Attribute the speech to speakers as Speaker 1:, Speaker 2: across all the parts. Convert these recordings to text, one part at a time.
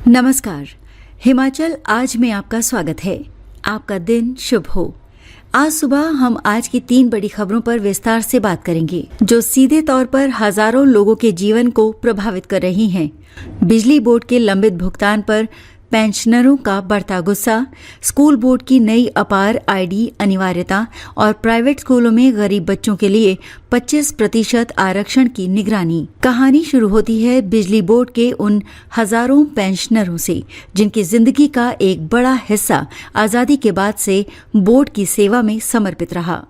Speaker 1: नमस्कार। हिमाचल आज में आपका स्वागत है। आपका दिन शुभ हो। आज सुबह हम आज की 3 बड़ी खबरों पर विस्तार से बात करेंगे जो सीधे तौर पर हजारों लोगों के जीवन को प्रभावित कर रही हैं। बिजली बोर्ड के लंबित भुगतान पर पेंशनरों का बढ़ता गुस्सा, स्कूल बोर्ड की नई अपार आईडी अनिवार्यता और प्राइवेट स्कूलों में गरीब बच्चों के लिए 25% आरक्षण की निगरानी। कहानी शुरू होती है बिजली बोर्ड के उन हजारों पेंशनरों से जिनकी जिंदगी का एक बड़ा हिस्सा आजादी के बाद से बोर्ड की सेवा में समर्पित रहा।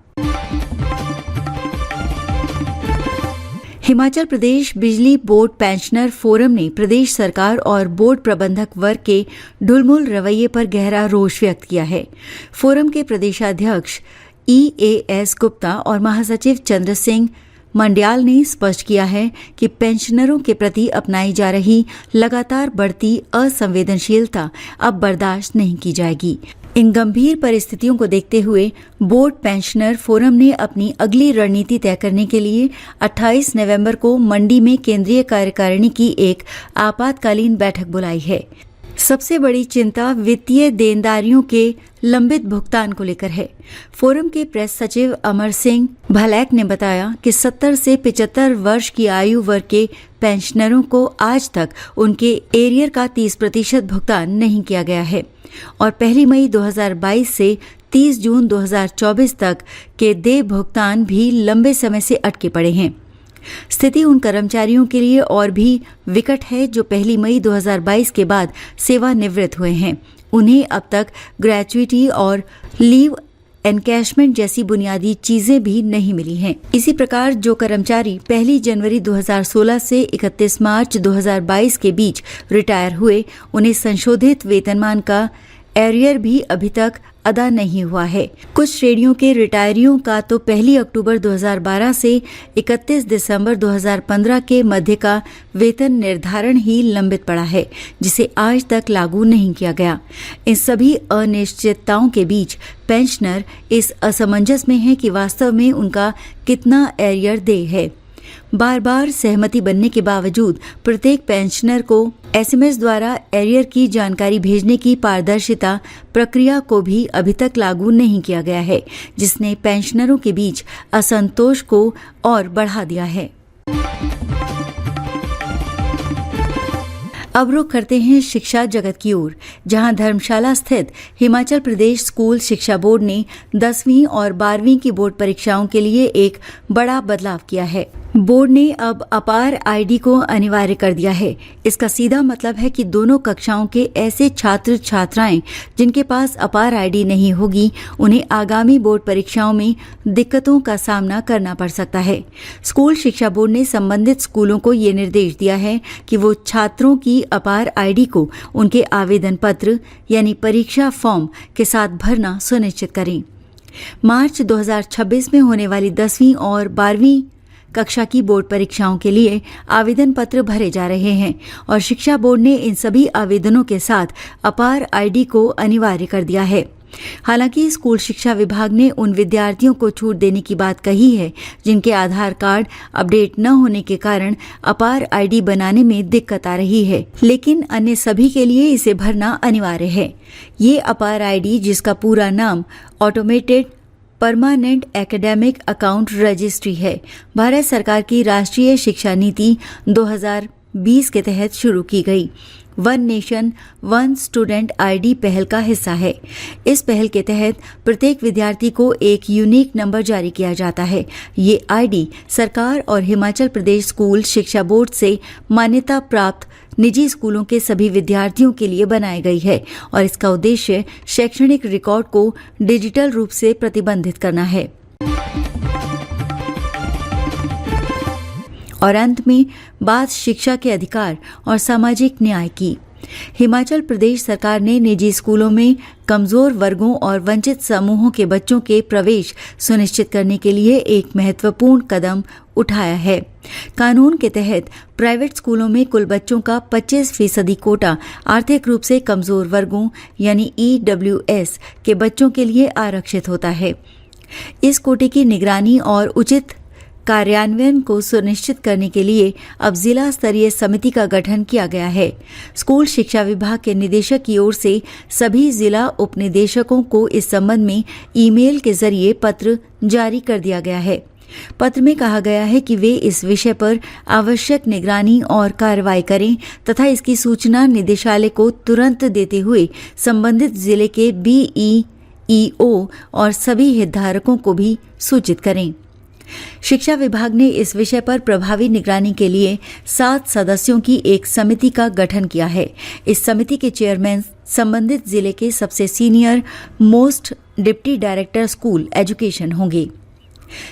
Speaker 1: हिमाचल प्रदेश बिजली बोर्ड पेंशनर फोरम ने प्रदेश सरकार और बोर्ड प्रबंधक वर्ग के ढुलमुल रवैये पर गहरा रोष व्यक्त किया है। फोरम के प्रदेशाध्यक्ष EAS गुप्ता और महासचिव चंद्र सिंह मंडियाल ने स्पष्ट किया है कि पेंशनरों के प्रति अपनाई जा रही लगातार बढ़ती असंवेदनशीलता अब बर्दाश्त नहीं की जाएगी। इन गंभीर परिस्थितियों को देखते हुए बोर्ड पेंशनर फोरम ने अपनी अगली रणनीति तय करने के लिए 28 नवंबर को मंडी में केंद्रीय कार्यकारिणी की एक आपातकालीन बैठक बुलाई है। सबसे बड़ी चिंता वित्तीय देनदारियों के लंबित भुगतान को लेकर है। फोरम के प्रेस सचिव अमर सिंह भलैक ने बताया कि 70 से 75 वर्ष की आयु वर्ग के पेंशनरों को आज तक उनके एरियर का 30% भुगतान नहीं किया गया है और 1 मई 2022 से 30 जून 2024 तक के देय भुगतान भी लंबे समय से अटके पड़े हैं। स्थिति उन कर्मचारियों के लिए और भी विकट है जो 1 मई 2022 के बाद सेवानिवृत्त हुए हैं। उन्हें अब तक ग्रेच्युटी और लीव एनकैशमेंट जैसी बुनियादी चीजें भी नहीं मिली हैं। इसी प्रकार जो कर्मचारी 1 जनवरी 2016 से 31 मार्च 2022 के बीच रिटायर हुए, उन्हें संशोधित वेतनमान का एरियर भी अभी तक अदा नहीं हुआ है। कुछ श्रेणियों के रिटायरियों का तो 1 अक्टूबर 2012 से 31 दिसंबर 2015 के मध्य का वेतन निर्धारण ही लंबित पड़ा है, जिसे आज तक लागू नहीं किया गया। इन सभी अनिश्चितताओं के बीच पेंशनर इस असमंजस में है कि वास्तव में उनका कितना एरियर देय है। बार बार सहमति बनने के बावजूद प्रत्येक पेंशनर को SMS द्वारा एरियर की जानकारी भेजने की पारदर्शिता प्रक्रिया को भी अभी तक लागू नहीं किया गया है, जिसने पेंशनरों के बीच असंतोष को और बढ़ा दिया है। अब रुख करते हैं शिक्षा जगत की ओर, जहां धर्मशाला स्थित हिमाचल प्रदेश स्कूल शिक्षा बोर्ड ने 10वीं और 12वीं की बोर्ड परीक्षाओं के लिए एक बड़ा बदलाव किया है। बोर्ड ने अब अपार आईडी को अनिवार्य कर दिया है। इसका सीधा मतलब है कि दोनों कक्षाओं के ऐसे छात्र छात्राएं जिनके पास अपार आईडी नहीं होगी, उन्हें आगामी बोर्ड परीक्षाओं में दिक्कतों का सामना करना पड़ सकता है। स्कूल शिक्षा बोर्ड ने संबंधित स्कूलों को ये निर्देश दिया है कि वो छात्रों की अपार आईडी को उनके आवेदन पत्र यानी परीक्षा फॉर्म के साथ भरना सुनिश्चित करें। मार्च 2026 में होने वाली 10वीं और 12वीं कक्षा की बोर्ड परीक्षाओं के लिए आवेदन पत्र भरे जा रहे हैं और शिक्षा बोर्ड ने इन सभी आवेदनों के साथ अपार आईडी को अनिवार्य कर दिया है। हालांकि स्कूल शिक्षा विभाग ने उन विद्यार्थियों को छूट देने की बात कही है जिनके आधार कार्ड अपडेट न होने के कारण अपार आईडी बनाने में दिक्कत आ रही है, लेकिन अन्य सभी के लिए इसे भरना अनिवार्य है। ये अपार आईडी, जिसका पूरा नाम automated permanent academic account registry है, भारत सरकार की राष्ट्रीय शिक्षा नीति 2020 के तहत शुरू की गई one nation one student ID पहल का हिस्सा है। इस पहल के तहत प्रत्येक विद्यार्थी को एक यूनिक नंबर जारी किया जाता है। ये आईडी सरकार और हिमाचल प्रदेश स्कूल शिक्षा बोर्ड से मान्यता प्राप्त निजी स्कूलों के सभी विद्यार्थियों के लिए बनाई गई है और इसका उद्देश्य शैक्षणिक रिकॉर्ड को डिजिटल रूप से प्रतिबंधित करना है। और अंत में बात शिक्षा के अधिकार और सामाजिक न्याय की। हिमाचल प्रदेश सरकार ने निजी स्कूलों में कमजोर वर्गों और वंचित समूहों के बच्चों के प्रवेश सुनिश्चित करने के लिए एक महत्वपूर्ण कदम उठाया है। कानून के तहत प्राइवेट स्कूलों में कुल बच्चों का 25% कोटा आर्थिक रूप से कमजोर वर्गों यानी EWS के बच्चों के लिए आरक्षित होता है। इस कोटे की निगरानी और उचित कार्यान्वयन को सुनिश्चित करने के लिए अब जिला स्तरीय समिति का गठन किया गया है। स्कूल शिक्षा विभाग के निदेशक की ओर से सभी जिला उप निदेशकों को इस संबंध में ईमेल के जरिए पत्र जारी कर दिया गया है। पत्र में कहा गया है कि वे इस विषय पर आवश्यक निगरानी और कार्रवाई करें तथा इसकी सूचना निदेशालय को तुरंत देते हुए संबंधित जिले के BEEO और सभी हितधारकों को भी सूचित करें। शिक्षा विभाग ने इस विषय पर प्रभावी निगरानी के लिए 7 सदस्यों की एक समिति का गठन किया है। इस समिति के चेयरमैन संबंधित जिले के सबसे senior most deputy director school education होंगे।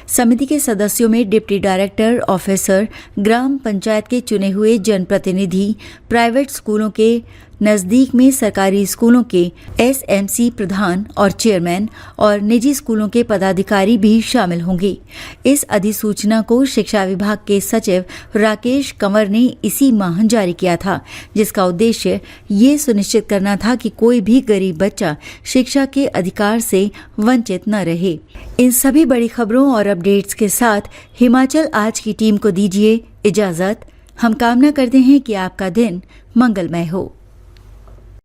Speaker 1: समिति के सदस्यों में डिप्टी डायरेक्टर ऑफिसर, ग्राम पंचायत के चुने हुए जनप्रतिनिधि, प्राइवेट स्कूलों के नजदीक में सरकारी स्कूलों के SMC प्रधान और चेयरमैन और निजी स्कूलों के पदाधिकारी भी शामिल होंगे। इस अधिसूचना को शिक्षा विभाग के सचिव राकेश कंवर ने इसी माह जारी किया था, जिसका उद्देश्य ये सुनिश्चित करना था कि कोई भी गरीब बच्चा शिक्षा के अधिकार से वंचित न रहे। इन सभी बड़ी खबरों और अपडेट्स के साथ हिमाचल आज की टीम को दीजिए इजाजत। हम कामना करते हैं कि आपका दिन मंगलमय हो।